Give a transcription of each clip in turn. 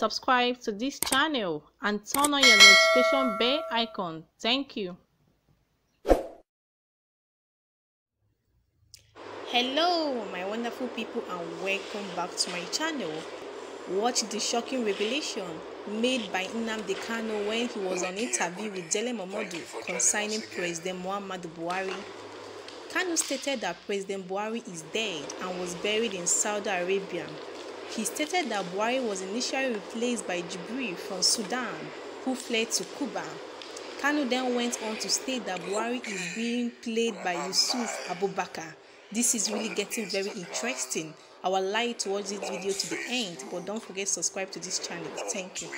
subscribe to this channel and turn on your notification bell icon. Thank you. Hello my wonderful people and welcome back to my channel. Watch the shocking revelation made by Nnamdi Kanu when he was on interview with Dele Momodu concerning President Buhari. Kanu stated that President Buhari is dead and was buried in Saudi Arabia. He stated that Buhari was initially replaced by Jibril from Sudan, who fled to Cuba. Kanu then went on to state that Buhari is being played by Yusuf Abubakar. This is really getting very interesting. I would like to watch this video to the end, but don't forget to subscribe to this channel. Thank you.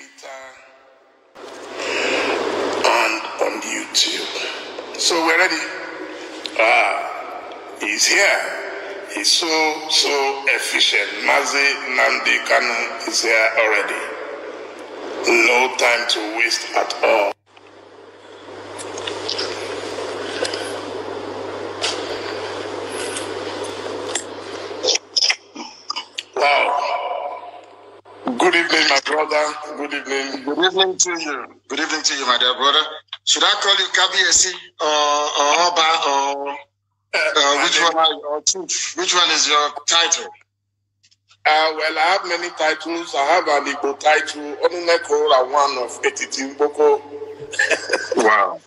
And on YouTube. So we're ready. He's here. He's so efficient. Mazi Nnamdi Kanu is here already. No time to waste at all. Wow. Good evening, my brother. Good evening. Good evening to you. Good evening to you, my dear brother. Should I call you Kabiesi or Oba or which one are you, or Chief? Which one is your title? Well, I have many titles. I have an Igbo title. Onuneko, one of Etitimboko. Wow.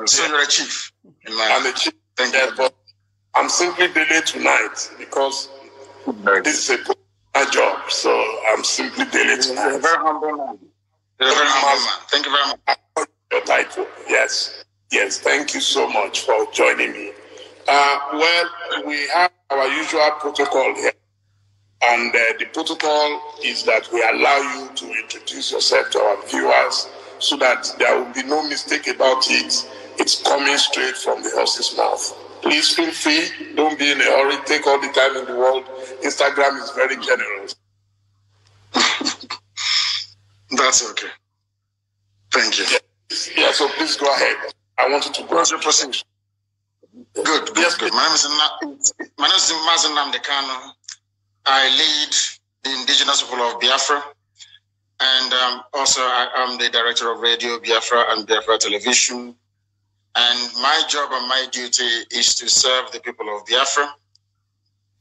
So you're a chief. I'm a chief. Thank you. But I'm simply Dele tonight because this is a job. So I'm simply Dele tonight. You're a very humble man. You're a very humble man. Thank you very much. Your title. Yes. Yes. Thank you so much for joining me. Well, we have our usual protocol here. And the protocol is that we allow you to introduce yourself to our viewers so that there will be no mistake about it. It's coming straight from the horse's mouth. Please feel free. Don't be in a hurry. Take all the time in the world. Instagram is very generous. That's okay. Thank you. Yeah, so please go ahead. I want you to go. What's your position? Good. Yes, good. My name is Nnamdi Kanu. I lead the indigenous people of Biafra, and also I am the director of Radio Biafra and Biafra Television. And my job and my duty is to serve the people of Biafra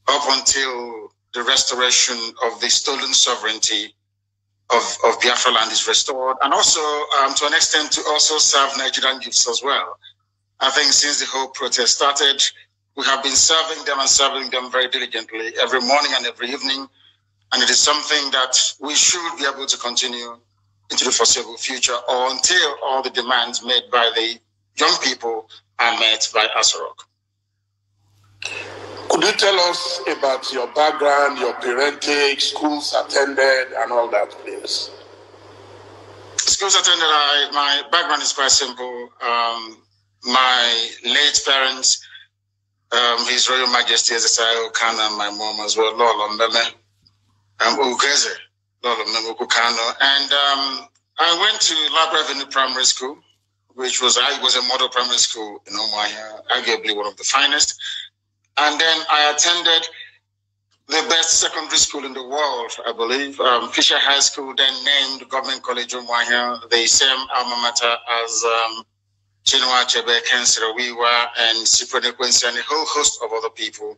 up until the restoration of the stolen sovereignty of Biafra land is restored, and also to an extent to also serve Nigerian youths as well. I think since the whole protest started, we have been serving them very diligently every morning and every evening. And it is something that we should be able to continue into the foreseeable future or until all the demands made by the young people are met by Asarok. Could you tell us about your background, your parentage, schools attended, and all that, please? Schools attended, my background is quite simple. My late parents, His Royal Majesty Ezekiel Kanu, and my mom as well, Lolo Mbeme, Ugeze, Lolo Mbeme Kanu. And I went to Lab Avenue Primary School, which was a model primary school in Umuahia, arguably one of the finest. And then I attended the best secondary school in the world, I believe, Fisher High School, then named Government College Umuahia, the same alma mater as Chinua Achebe, Kensira Wiwa, and Cyprian Quincy, and a whole host of other people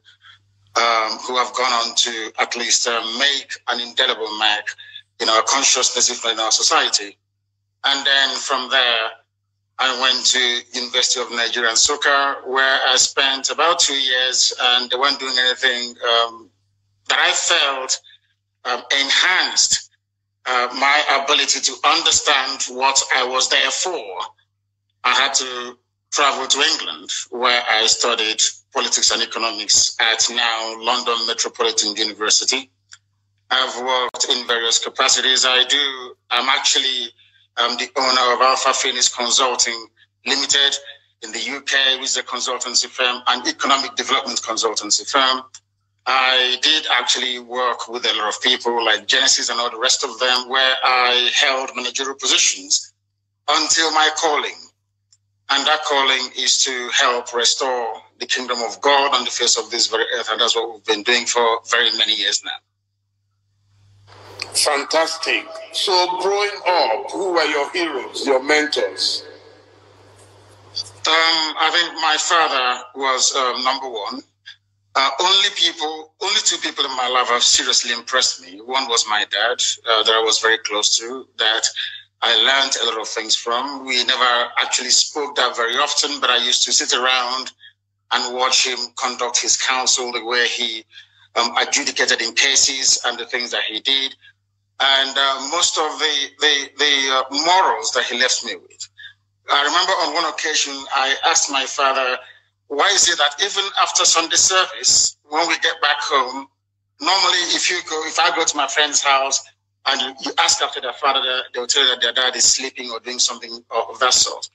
who have gone on to at least make an indelible mark in our consciousness, if not in our society. And then from there, I went to University of Nigeria and Nsukka, where I spent about 2 years, and they weren't doing anything that I felt enhanced my ability to understand what I was there for. I had to travel to England, where I studied politics and economics at now London Metropolitan University. I've worked in various capacities. I'm actually the owner of Alpha Phoenix Consulting Limited in the UK, which is a consultancy firm, an economic development consultancy firm. I did actually work with a lot of people like Genesis and all the rest of them, where I held managerial positions until my calling. And that calling is to help restore the kingdom of God on the face of this very earth. And that's what we've been doing for very many years now. Fantastic. So growing up, who were your heroes, your mentors? I think my father was number one. Only two people in my life have seriously impressed me. One was my dad, that I was very close to, that I learned a lot of things from. We never actually spoke that very often, but I used to sit around and watch him conduct his counsel, the way he adjudicated in cases and the things that he did, and most of the morals that he left me with. I remember on one occasion, I asked my father, why is it that even after Sunday service, when we get back home, normally if I go to my friend's house and you ask after their father, they'll tell you that their dad is sleeping or doing something of that sort.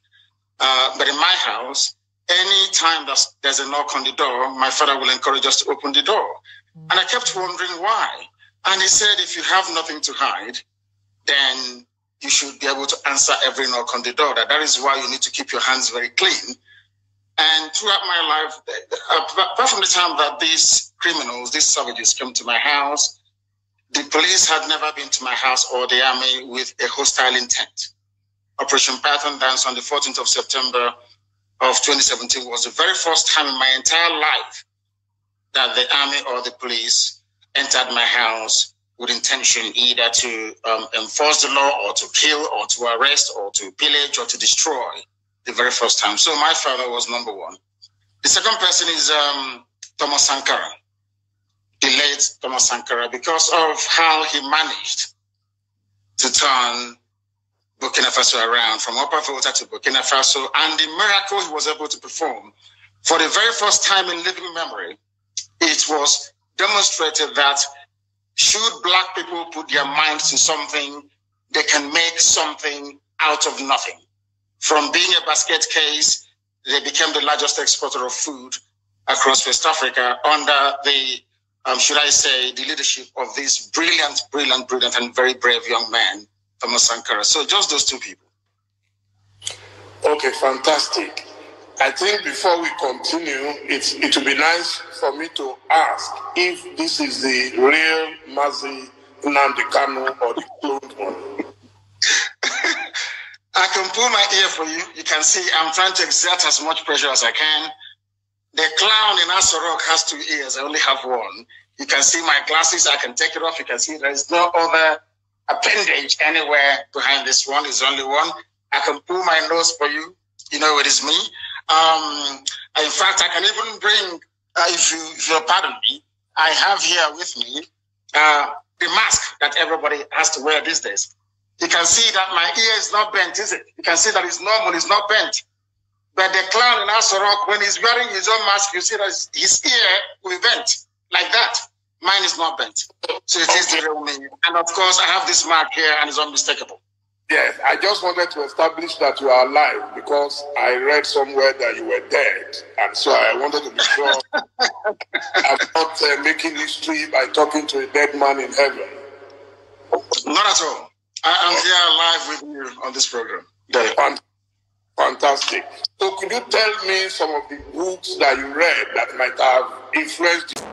But in my house, any time there's a knock on the door, my father will encourage us to open the door. And I kept wondering why. And he said, if you have nothing to hide, then you should be able to answer every knock on the door. That is why you need to keep your hands very clean. And throughout my life, apart from the time that these criminals, these savages came to my house, the police had never been to my house or the army with a hostile intent. Operation Python Dance on the 14th of September of 2017 was the very first time in my entire life that the army or the police entered my house with intention either to enforce the law or to kill or to arrest or to pillage or to destroy. The very first time. So my father was number one. The second person is Thomas Sankara, the late Thomas Sankara, because of how he managed to turn Burkina Faso around from Upper Volta to Burkina Faso, and the miracle he was able to perform. For the very first time in living memory, it was demonstrated that should Black people put their minds to something, they can make something out of nothing. From being a basket case, they became the largest exporter of food across West Africa under the, should I say, the leadership of this brilliant, and very brave young man, Thomas Sankara. So just those two people. Okay, fantastic. I think before we continue, it would be nice for me to ask if this is the real Mazi Nnamdi Kanu or the cloned one. I can pull my ear for you. You can see I'm trying to exert as much pressure as I can. The clown in Asorok has 2 ears. I only have one. You can see my glasses. I can take it off. You can see there is no other appendage anywhere behind this one. There's only one. I can pull my nose for you. You know it is me. In fact, I can even bring, if you'll pardon me, I have here with me the mask that everybody has to wear these days. You can see that my ear is not bent, is it? You can see that it's normal, it's not bent. But the clown in Asorok, when he's wearing his own mask, you see that his ear will be bent like that. Mine is not bent. So it is the real me. And of course, I have this mark here and it's unmistakable. Yes, I just wanted to establish that you are alive because I read somewhere that you were dead. And so I wanted to be sure I'm not making history by talking to a dead man in heaven. Not at all. I am here live with you on this program. Fantastic. So could you tell me some of the books that you read that might have influenced you?